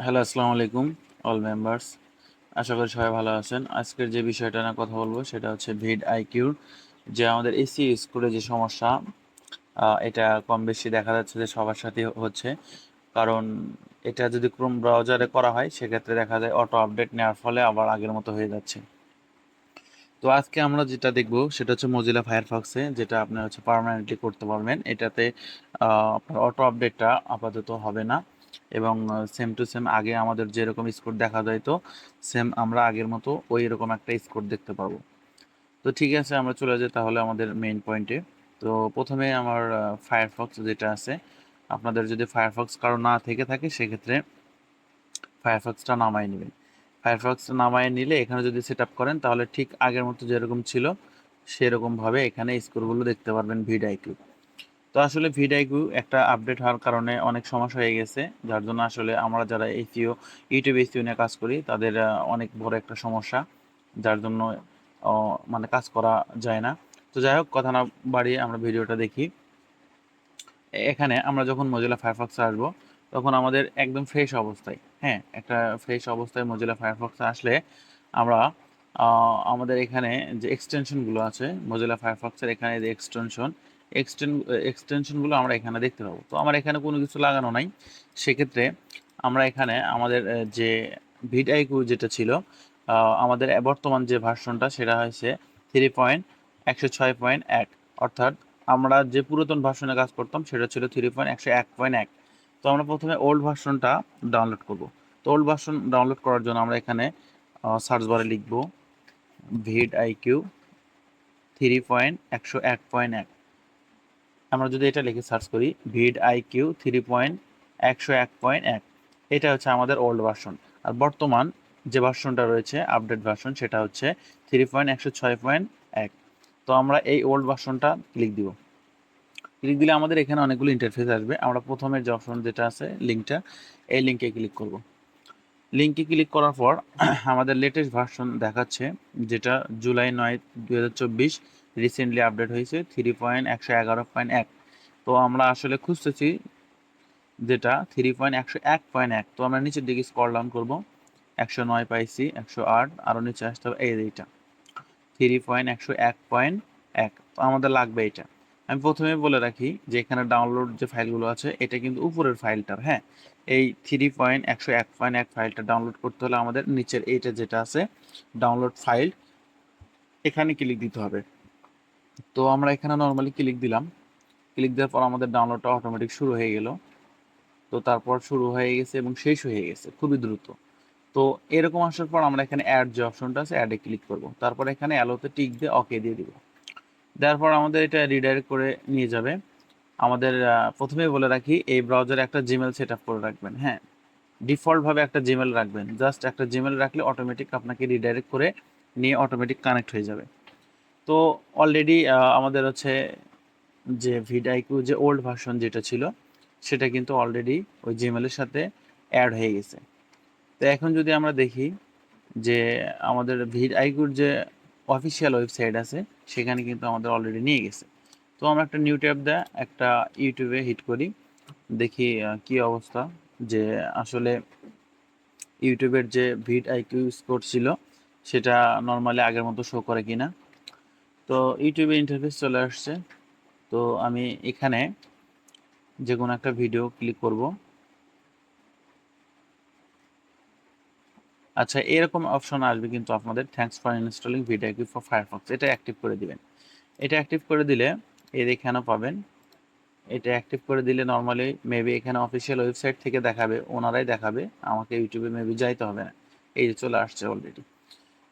Hello, আসসালামু আলাইকুম all members. আশা করি সবাই ভালো আছেন। আজকের যে বিষয়টা নিয়ে কথা বলবো সেটা হচ্ছে ভিড আইকিউর যে আমাদের এসি স্কোরে যে সমস্যা, এটা কম বেশি দেখা যাচ্ছে যে সবার সাথেই হচ্ছে। কারণ এটা যদি ক্রোম ব্রাউজারে করা হয় সেক্ষেত্রে দেখা যায় অটো আপডেট নেওয়ার ফলে আবার আগের মতো হয়ে যাচ্ছে। তো আজকে আমরা যেটা দেখব সেটা হচ্ছে মজিলা ফায়ারফক্সে, যেটা আপনি হচ্ছে পার্মানেন্টলি করতে পারবেন। এটাতে আপনার অটো আপডেটটা আপাতত হবে না, এবং সেম টু সেম আগে আমাদের যেরকম স্কোর দেখা যায় তো সেম আমরা আগের মতো ওই রকম একটা স্কোর দেখতে পাবো। তো ঠিক আছে, আমরা চলে যাই তাহলে আমাদের মেইন পয়েন্টে। তো প্রথমে আমার ফায়ারফক্স যেটা আছে, আপনাদের যদি ফায়ারফক্স কারো না থেকে থাকে সেক্ষেত্রে ফায়ারফক্সটা নামাই নেবেন। ফায়ারফক্স নামায় নিলে এখানে যদি সেট আপ করেন তাহলে ঠিক আগের মতো যেরকম ছিল সেরকমভাবে এখানে স্কোরগুলো দেখতে পারবেন ভিডআইকিউ। তো আসলে ভিডআইকিউ একটা আপডেট হওয়ার কারণে অনেক সমস্যা হয়ে গেছে, যার জন্য আসলে আমরা যারা এসইও ইউটিউব এসইও নিয়ে কাজ করি তাদের অনেক বড় একটা সমস্যা, যার জন্য মানে কাজ করা যায় না। তো যাই হোক, কথা না বাড়িয়ে আমরা ভিডিওটা দেখি। এখানে আমরা যখন মজিলা ফায়ারফক্সে আসবো তখন আমাদের একদম ফ্রেশ অবস্থায়, হ্যাঁ, একটা ফ্রেশ অবস্থায় মজিলা ফায়ারফক্সে আসলে আমরা আমাদের এখানে যে এক্সটেনশনগুলো আছে মজিলা ফায়ারফক্সের, এখানে যে এক্সটেনশনগুলো আমরা এখানে দেখতে পাবো। তো আমার এখানে কোনো কিছু লাগানো নাই, সেক্ষেত্রে আমরা এখানে আমাদের যে ভিডআইকিউ যেটা ছিল, আমাদের বর্তমান যে ভার্সনটা সেটা হয়েছে 3.106.1, অর্থাৎ আমরা যে পুরাতন ভার্সনে কাজ করতাম সেটা ছিল 3.101.1। তো আমরা প্রথমে ওল্ড ভার্সনটা ডাউনলোড করব। তো ওল্ড ভার্সন ডাউনলোড করার জন্য আমরা এখানে সার্চ বারে লিখব ভিড আইকিউ 3.101.1। আমরা যদি এটা লিখে সার্চ করি ভিড আইকিউ 3.101.1, এটা হচ্ছে আমাদের ওল্ড ভার্সন। আর বর্তমান যে ভার্সনটা রয়েছে আপডেট ভার্সন সেটা হচ্ছে 3.106.1। তো আমরা এই ওল্ড ভার্সনটা ক্লিক দিব। ক্লিক দিলে আমাদের এখানে অনেকগুলো ইন্টারফেস আসবে। আমরা প্রথমের যে অপশন যেটা আছে লিঙ্কটা, এই লিঙ্কে ক্লিক করব। লিঙ্কে ক্লিক করার পর আমাদের লেটেস্ট ভার্সন দেখাচ্ছে, যেটা জুলাই 9, 2024 রিসেন্টলি আপডেট হয়েছে 3.111.1। তো আমরা আসলে খুঁজতেছি যেটা 3.101.1। তো আমরা নিচের দিকে স্ক্রল ডাউন করব, 109 পাইছি, 108, আরও নিচে আসতে হবে এইটা 3.101.1। তো আমাদের লাগবে এটা। আমি প্রথমে বলে রাখি যে এখানে ডাউনলোড যে ফাইলগুলো আছে এটা কিন্তু উপরের ফাইলটার, হ্যাঁ। এই 3.101.1 ফাইলটা ডাউনলোড করতে হলে আমাদের নিচের এইটা যেটা আছে ডাউনলোড ফাইল, এখানে ক্লিক দিতে হবে। তো আমরা এখানে নর্মালি ক্লিক দিলাম। ক্লিক দেওয়ার পর আমাদের ডাউনলোডটা অটোমেটিক শুরু হয়ে গেল। তো তারপর শুরু হয়ে গেছে এবং শেষ হয়ে গেছে খুবই দ্রুত। তো এরকম আসার পর আমরা এখানে অ্যাড যে অপশনটা আছে অ্যাডে ক্লিক করব। তারপর এখানে অ্যালোতে টিক দিয়ে ওকে দিয়ে দিব। দেওয়ার পর আমাদের এটা রিডাইরেক্ট করে নিয়ে যাবে। আমাদের প্রথমেই বলে রাখি এই ব্রাউজারে একটা জিমেল সেট আপ করে রাখবেন, হ্যাঁ। ডিফল্টভাবে একটা জিমেল রাখবেন, জাস্ট একটা জিমেল রাখলে অটোমেটিক আপনাকে রিডাইরেক্ট করে নিয়ে অটোমেটিক কানেক্ট হয়ে যাবে। তো অলরেডি আমাদের হচ্ছে যে ভিডআইকিউ যে ওল্ড ভার্সন যেটা ছিল সেটা কিন্তু অলরেডি ওই জিমেলের সাথে অ্যাড হয়ে গেছে। তো এখন যদি আমরা দেখি যে আমাদের ভিডআইকিউর যে অফিসিয়াল ওয়েবসাইট আছে সেখানে কিন্তু আমাদের অলরেডি নিয়ে গেছে। তো আমরা একটা নিউ ট্যাব দেয়া একটা ইউটিউবে হিট করি, দেখি কি অবস্থা, যে আসলে ইউটিউবের যে ভিডআইকিউ স্কোর ছিল সেটা নর্মালি আগের মতো শো করে কিনা। তো ইউটিউবে ইন্টারফেস চলে আসছে। তো আমি এখানে যে কোনো একটা ভিডিও ক্লিক করব। আচ্ছা, এরকম অপশন আসবে কিন্তু আপনাদের thanks for installing vidIQ for Firefox, এটা অ্যাক্টিভ করে দিবেন। এটা অ্যাক্টিভ করে দিলে এর এখানেও পাবেন। এটা অ্যাক্টিভ করে দিলে নর্মালি মেবি এখানে অফিসিয়াল ওয়েবসাইট থেকে দেখাবে, ওনারাই দেখাবে, আমাকে ইউটিউবে মেবি যাইতে হবে না। এই যে চলে আসছে অলরেডি।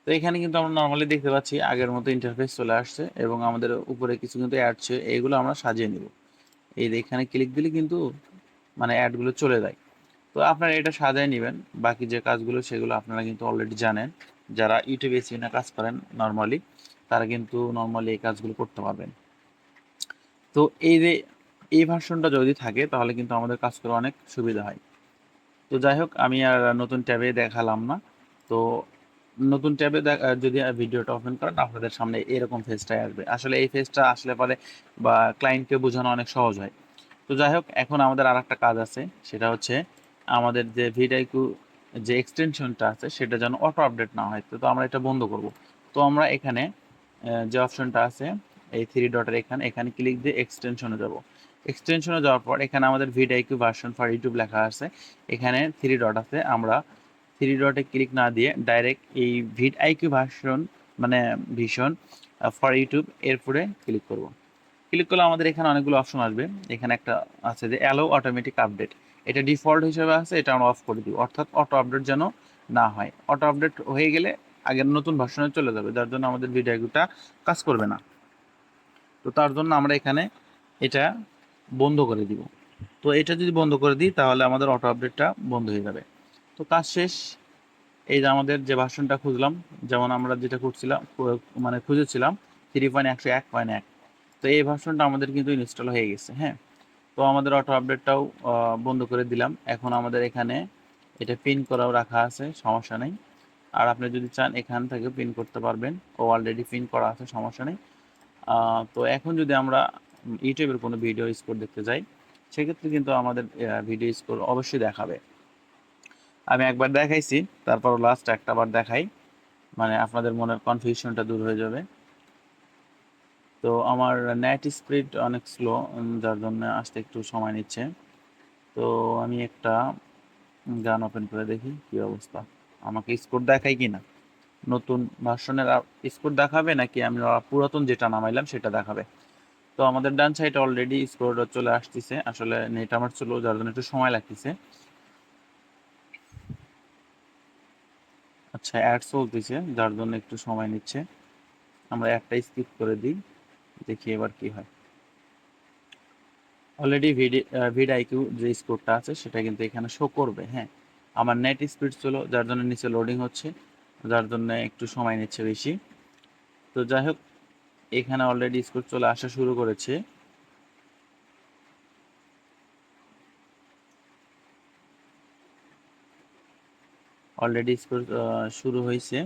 তো এখানে কিন্তু আমরা নর্মালি দেখতে পাচ্ছি আগের মতো ইন্টারফেস চলে আসছে এবং আমাদের উপরে কিছু কিন্তু অ্যাড ছে, এইগুলো আমরা সাজিয়ে নিব। এই যে এখানে ক্লিক দিলে কিন্তু মানে অ্যাডগুলো চলে যায়। তো আপনারা এটা সাজায় নেবেন। বাকি যে কাজগুলো সেগুলো আপনারা কিন্তু অলরেডি জানেন, যারা ইউটিউব এসইও নিয়ে কাজ করেন নর্মালি তারা কিন্তু নর্মালি এই কাজগুলো করতে পারবেন। তো এই যে এই ভার্সনটা যদি থাকে তাহলে কিন্তু আমাদের কাজ করা অনেক সুবিধা হয়। তো যাই হোক, আমি আর নতুন ট্যাবে দেখালাম না। তো নতুন ট্যাবে যদি ভিডিওটা ওপেন করেন আপনাদের সামনে এরকম ফেজটাই আসবে। আসলে এই ফেজটা আসলে পরে বা ক্লায়েন্টকে বোঝানো অনেক সহজ হয়। তো যাই হোক, এখন আমাদের আর একটা কাজ আছে, সেটা হচ্ছে আমাদের যে ভিডআইকিউ যে এক্সটেনশনটা আছে সেটা যেন অটো আপডেট না হয়, তো আমরা এটা বন্ধ করব। তো আমরা এখানে যে অপশনটা আছে এই থ্রি ডটের এখানে ক্লিক দিয়ে এক্সটেনশনে যাব। এক্সটেনশনে যাওয়ার পর এখানে আমাদের ভিডআইকিউ ভার্সন ফর ইউটিউব লেখা আছে, এখানে থ্রি ডট আছে, আমরা থ্রি ডটে ক্লিক না দিয়ে ডাইরেক্ট এই ভিডআইকিউ ভার্সন মানে ভিশন ফর ইউটিউব এরপরে ক্লিক করব। ক্লিক করলে আমাদের এখানে অনেকগুলো অপশন আসবে। এখানে একটা আছে যে অ্যালো অটোমেটিক আপডেট, এটা ডিফল্ট হিসেবে আছে, এটা আমরা অফ করে দিব, অর্থাৎ অটো আপডেট যেন না হয়। অটো আপডেট হয়ে গেলে আগের নতুন ভার্সনে চলে যাবে, যার জন্য আমাদের ভিডিওটা কাজ করবে না। তো তার জন্য আমরা এখানে এটা বন্ধ করে দিব। তো এটা যদি বন্ধ করে দিই তাহলে আমাদের অটো আপডেটটা বন্ধ হয়ে যাবে। তো কাজ শেষ। এই যে আমাদের যে ভার্সনটা খুঁজলাম, যেমন আমরা যেটা করছিলাম মানে খুঁজেছিলাম 3.101.1, তো এই ভার্সনটা আমাদের কিন্তু ইনস্টল হয়ে গেছে। হ্যাঁ, তো আমাদের অটো আপডেটটাও বন্ধ করে দিলাম। এখন আমাদের এখানে এটা পিন করাও রাখা আছে, সমস্যা নেই। আর আপনি যদি চান এখান থেকে পিন করতে পারবেন, ও অলরেডি পিন করা আছে, সমস্যা নেই। তো এখন যদি আমরা ইউটিউবের কোনো ভিডিও স্কোর দেখতে যাই, সেক্ষেত্রে কিন্তু আমাদের ভিডিও স্কোর অবশ্যই দেখাবে। আমি একবার দেখাইছি, তারপর লাস্ট একটা বার দেখাই, মানে আপনাদের মনের কনফিউশনটা দূর হয়ে যাবে। তো আমার নেট স্পিড অনেক স্লো, যার জন্য আসতে একটু সময় নিচ্ছে। তো আমি একটা গান ওপেন করে দেখি কি অবস্থা, আমাকে স্কোর দেখাই কি না, নতুন ভার্সনের স্কোর দেখাবে নাকি আমি পুরাতন যেটা নামাইলাম সেটা দেখাবে। তো আমাদের ডান সাইডে অলরেডি স্কোর চলে আসতেছে, আসলে নেট আমার চলো যার জন্য একটু সময় লাগতেছে। আচ্ছা, অ্যাড চলতেছে যার জন্য একটু সময় নিচ্ছে, আমরা একটা স্কিপ করে দিই, দেখি এবার কি হয়। অলরেডি ভিডআইকিউ যে স্কোরটা আছে সেটা কিন্তু এখানে শো করবে। হ্যাঁ, আমার নেট স্পিড ছিল যার জন্য নিচে লোডিং হচ্ছে, যার জন্য একটু সময় নিচ্ছে বেশি। তো যাই হোক, এখানে অলরেডি স্কোর চলে আসা শুরু করেছে। অলরেডি স্কোর শুরু হয়েছে,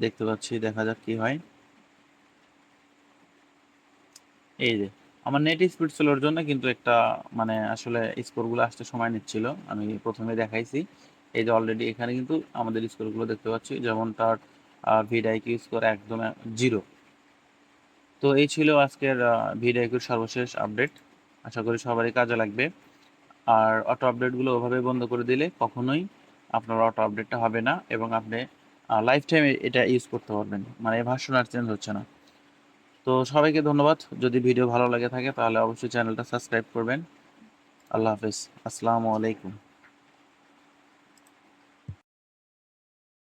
দেখতে পাচ্ছি, দেখা যাক কি হয়। এই যে আমার নেট স্পিড স্লোর জন্য কিন্তু একটা মানে আসলে স্কোরগুলো আসতে সময় নিচ্ছিল, আমি প্রথমে দেখাইছি। এই যে অলরেডি এখানে কিন্তু আমাদের স্কোরগুলো দেখতে পাচ্ছি, যেমন তার ভিডআইকিউ স্কোর একদম 0। তো এই ছিল আজকের ভিডআইকিউর সর্বশেষ আপডেট, আশা করি সবারই কাজে লাগবে। আর অটো আপডেটগুলো ওভাবে বন্ধ করে দিলে কখনোই আপনার অটো আপডেটটা হবে না, এবং আপনি লাইফ টাইম এটা ইউজ করতে পারবেন, মানে ভার্সন আর চেঞ্জ হচ্ছে না। তো সবাইকে ধন্যবাদ, যদি ভিডিও ভালো লাগে থাকে তাহলে অবশ্যই চ্যানেলটা সাবস্ক্রাইব করবেন। আল্লাহ হাফেজ, আসসালামু আলাইকুম।